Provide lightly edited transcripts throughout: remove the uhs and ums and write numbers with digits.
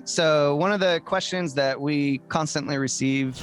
So one of the questions that we constantly receive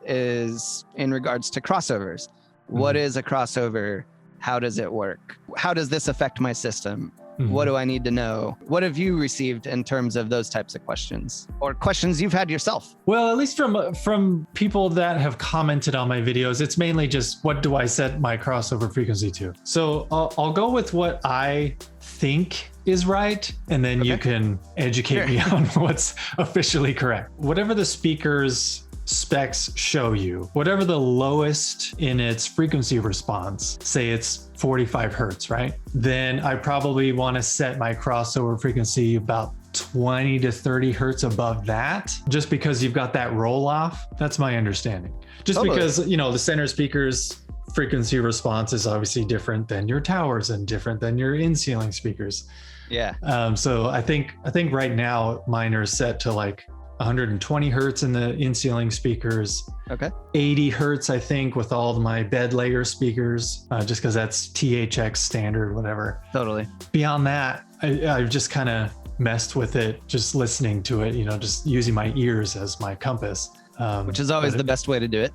is in regards to crossovers. What is a crossover? How does it work? How does this affect my system? What do I need to know? What have you received in terms of those types of questions, or questions you've had yourself? Well, at least from people that have commented on my videos, it's mainly just what do I set my crossover frequency to? So I'll go with what I think is right, and then you can educate me on what's officially correct. Whatever the speaker's specs show you, whatever the lowest in its frequency response, say it's 45 hertz, right? Then I probably want to set my crossover frequency about 20 to 30 hertz above that, just because you've got that roll off. That's my understanding. Just because, you know, the center speaker's frequency response is obviously different than your towers and different than your in-ceiling speakers. Yeah. So I think right now mine are set to like 120 hertz in the in-ceiling speakers. Okay. 80 hertz, I think, with all of my bed layer speakers, just because that's THX standard, whatever. Totally. Beyond that, I've just kind of messed with it, just listening to it, you know, just using my ears as my compass. Which is always the best way to do it.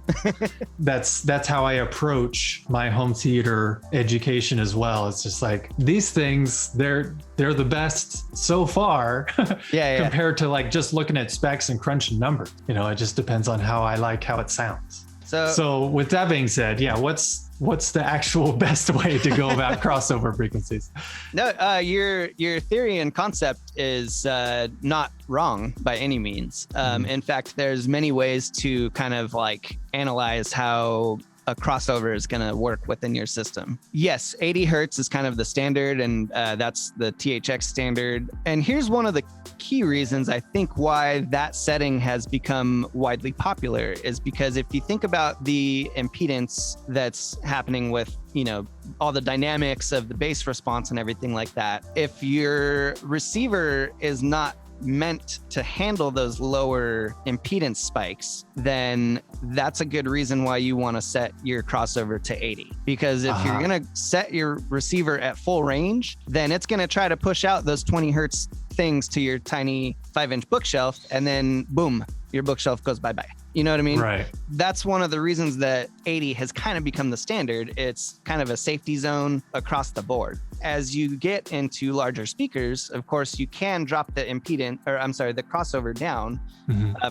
That's how I approach my home theater education as well. It's just like, these things, they're the best so far compared to like just looking at specs and crunching numbers. You know, it just depends on how I like how it sounds. So with that being said, yeah, what's the actual best way to go about crossover frequencies? No, your theory and concept is not wrong by any means. In fact, there's many ways to kind of like analyze how a crossover is going to work within your system. Yes, 80 hertz is kind of the standard, and that's the THX standard. And here's one of the key reasons I think why that setting has become widely popular is because if you think about the impedance that's happening with, you know, all the dynamics of the bass response and everything like that, if your receiver is not meant to handle those lower impedance spikes, then that's a good reason why you want to set your crossover to 80. Because if you're going to set your receiver at full range, then it's going to try to push out those 20 hertz things to your tiny 5-inch bookshelf, and then boom, your bookshelf goes bye-bye. You know what I mean? Right. That's one of the reasons that 80 has kind of become the standard. It's kind of a safety zone across the board. As you get into larger speakers, of course, you can drop the the crossover down.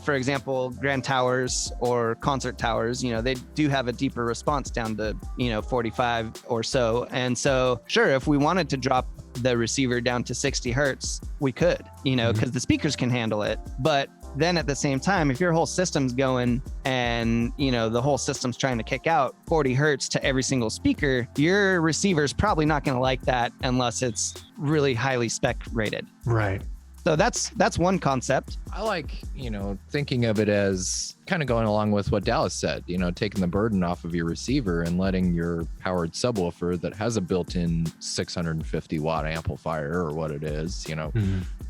For example, grand towers or concert towers, you know, they do have a deeper response down to, you know, 45 or so. And so, sure, if we wanted to drop the receiver down to 60 hertz, we could, you know, because the speakers can handle it. But then at the same time, if your whole system's going and, you know, the whole system's trying to kick out 40 hertz to every single speaker, your receiver's probably not going to like that unless it's really highly spec rated. Right. So that's one concept. I like, you know, thinking of it as kind of going along with what Dallas said, you know, taking the burden off of your receiver and letting your powered subwoofer that has a built-in 650 watt amplifier or what it is, you know,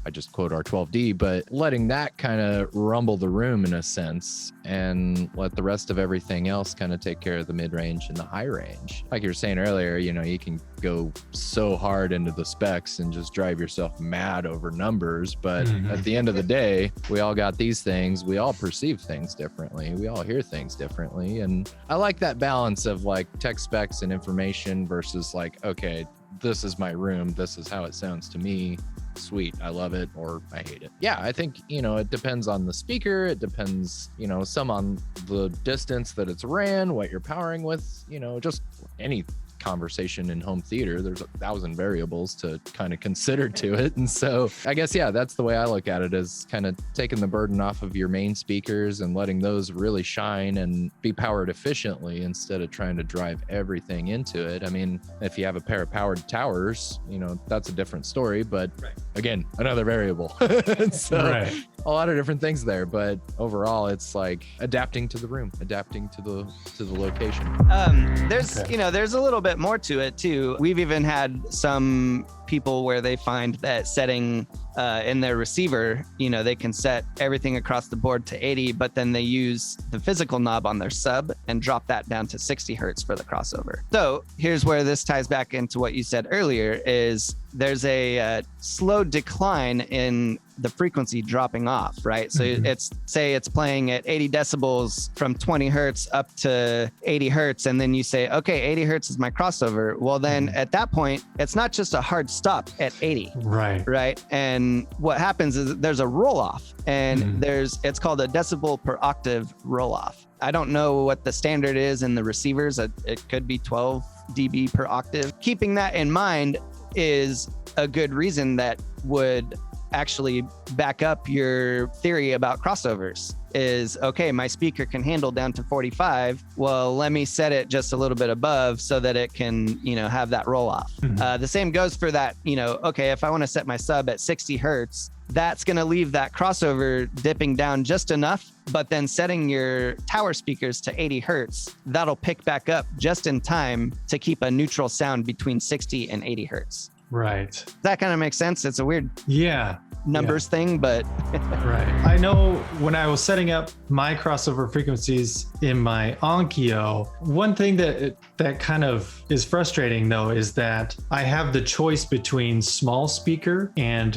I just quote R12D, but letting that kind of rumble the room in a sense and let the rest of everything else kind of take care of the mid-range and the high range. Like you were saying earlier, you know, you can go so hard into the specs and just drive yourself mad over numbers. But at the end of the day, we all got these things. We all perceive things differently. We all hear things differently. And I like that balance of like tech specs and information versus like, okay, this is my room. This is how it sounds to me. Sweet, I love it, or I hate it. Yeah, I think, you know, it depends on the speaker. It depends, you know, some on the distance that it's ran, what you're powering with, you know, just any conversation in home theater. There's 1,000 variables to kind of consider to it. And so I guess, yeah, that's the way I look at it, is kind of taking the burden off of your main speakers and letting those really shine and be powered efficiently instead of trying to drive everything into it. I mean, if you have a pair of powered towers, you know, that's a different story, but again, another variable. So a lot of different things there, but overall it's like adapting to the room, adapting to the location. You know, there's a little bit more to it too. We've even had some people where they find that setting in their receiver, they can set everything across the board to 80, but then they use the physical knob on their sub and drop that down to 60 hertz for the crossover. So here's where this ties back into what you said earlier, is there's a slow decline in the frequency dropping off, right? So it's playing at 80 decibels from 20 hertz up to 80 hertz. And then you say, okay, 80 hertz is my crossover. Well, then at that point, it's not just a hard stop at 80. Right. And what happens is there's a roll off, and it's called a decibel per octave roll off. I don't know what the standard is in the receivers. It could be 12 dB per octave. Keeping that in mind is a good reason that would actually back up your theory about crossovers. Is, okay, my speaker can handle down to 45. Well, let me set it just a little bit above so that it can, have that roll off. The same goes for that, okay, if I want to set my sub at 60 hertz, that's going to leave that crossover dipping down just enough, but then setting your tower speakers to 80 hertz, that'll pick back up just in time to keep a neutral sound between 60 and 80 hertz. Right. That kind of makes sense. It's a weird numbers thing, but right. I know when I was setting up my crossover frequencies in my Onkyo, one thing that kind of is frustrating though is that I have the choice between small speaker and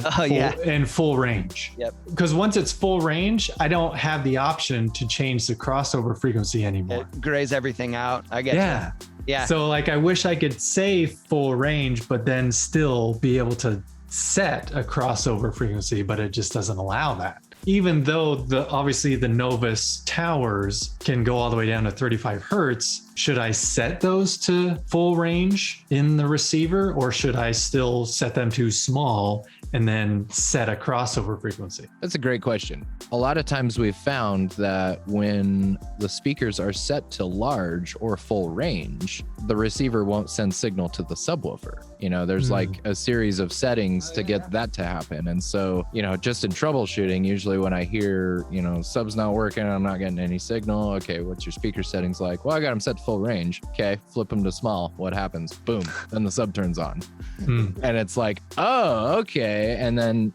full range. Yep. Because once it's full range, I don't have the option to change the crossover frequency anymore. It grays everything out. I get you. Yeah. So like, I wish I could say full range, but then still be able to set a crossover frequency, but it just doesn't allow that. Even though obviously the Novus towers can go all the way down to 35 hertz, should I set those to full range in the receiver, or should I still set them to small and then set a crossover frequency? That's a great question. A lot of times we've found that when the speakers are set to large or full range, the receiver won't send signal to the subwoofer. There's like a series of settings to get that to happen. And so, just in troubleshooting, usually when I hear, sub's not working, I'm not getting any signal. Okay, what's your speaker settings like? Well, I got them set to full range. Okay, flip them to small. What happens? Boom. Then the sub turns on. And it's like, oh, okay. And then,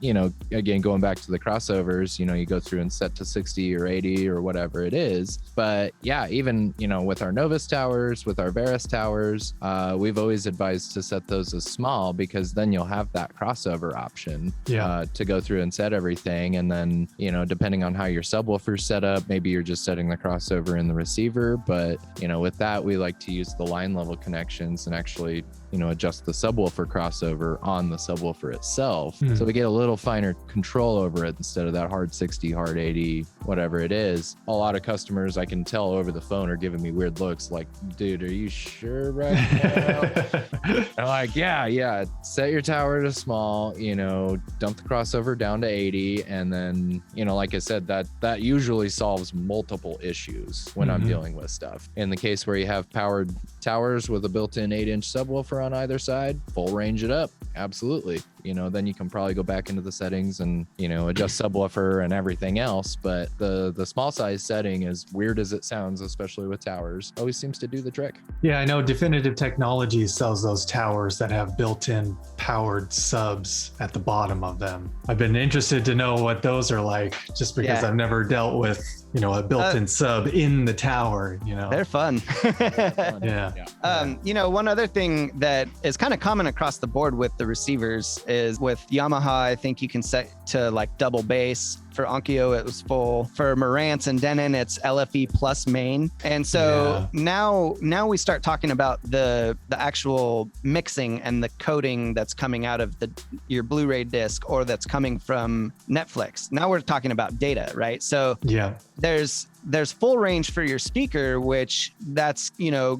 again, going back to the crossovers, you go through and set to 60 or 80 or whatever it is. But yeah, even, with our Novus towers, with our Veris towers, we've always advised to set those as small, because then you'll have that crossover option to go through and set everything. And then, depending on how your subwoofer's set up, maybe you're just setting the crossover in the receiver. But, with that, we like to use the line level connections and actually, adjust the subwoofer crossover on the subwoofer itself. So we get a little finer control over it instead of that hard 60, hard 80, whatever it is. A lot of customers, I can tell over the phone, are giving me weird looks like, dude, are you sure right now? I'm like, yeah, set your tower to small, dump the crossover down to 80. And then, like I said, that usually solves multiple issues when I'm dealing with stuff. In the case where you have powered towers with a built-in 8-inch subwoofer on either side, full range it up. Absolutely. Then you can probably go back into the settings and, adjust subwoofer and everything else. But the small size setting, as weird as it sounds, especially with towers, always seems to do the trick. Yeah, I know Definitive Technologies sells those towers that have built-in powered subs at the bottom of them. I've been interested to know what those are like, just because I've never dealt with, a built-in sub in the tower, They're fun. One other thing that is kind of common across the board with the receivers is with Yamaha, I think you can set to like double bass. For Onkyo, it was full. For Marantz and Denon, it's LFE plus main. And so now we start talking about the actual mixing and the coding that's coming out of your Blu-ray disc, or that's coming from Netflix. Now we're talking about data, right? So there's full range for your speaker, which that's,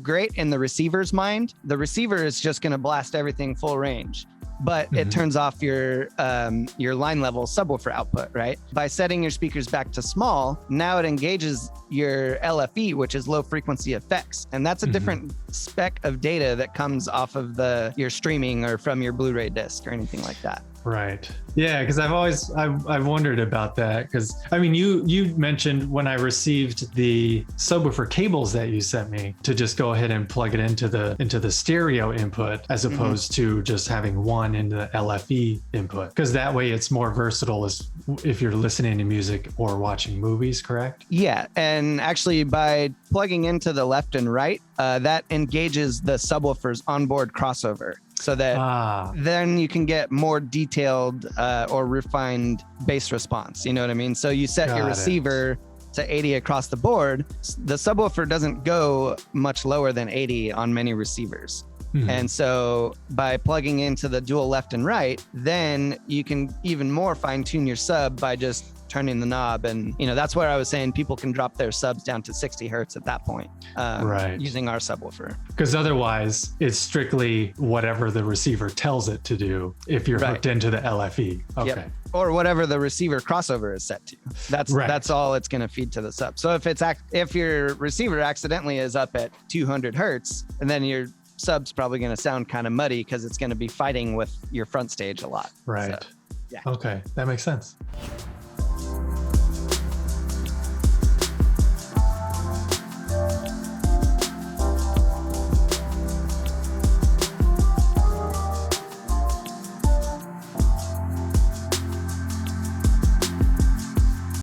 great in the receiver's mind. The receiver is just going to blast everything full range, but it turns off your line level subwoofer output, right? By setting your speakers back to small, now it engages your LFE, which is low frequency effects. And that's a different spec of data that comes off of your streaming or from your Blu-ray disc or anything like that. Right. Yeah, because I've wondered about that. Because I mean, you mentioned when I received the subwoofer cables that you sent me to just go ahead and plug it into the stereo input as opposed to just having one in the LFE input. Because that way it's more versatile as if you're listening to music or watching movies, correct? Yeah, and actually by plugging into the left and right, that engages the subwoofer's onboard crossover. So that then you can get more detailed or refined bass response. You know what I mean? So you set your receiver to 80 across the board. The subwoofer doesn't go much lower than 80 on many receivers. And so by plugging into the dual left and right, then you can even more fine tune your sub by just turning the knob. And, you know, that's where I was saying people can drop their subs down to 60 hertz at that point, using our subwoofer. Because otherwise it's strictly whatever the receiver tells it to do if you're hooked into the LFE. Okay. Yep. Or whatever the receiver crossover is set to. That's all it's going to feed to the sub. So if your receiver accidentally is up at 200 hertz, and then your sub's probably going to sound kind of muddy because it's going to be fighting with your front stage a lot. Right. So, yeah. Okay. That makes sense.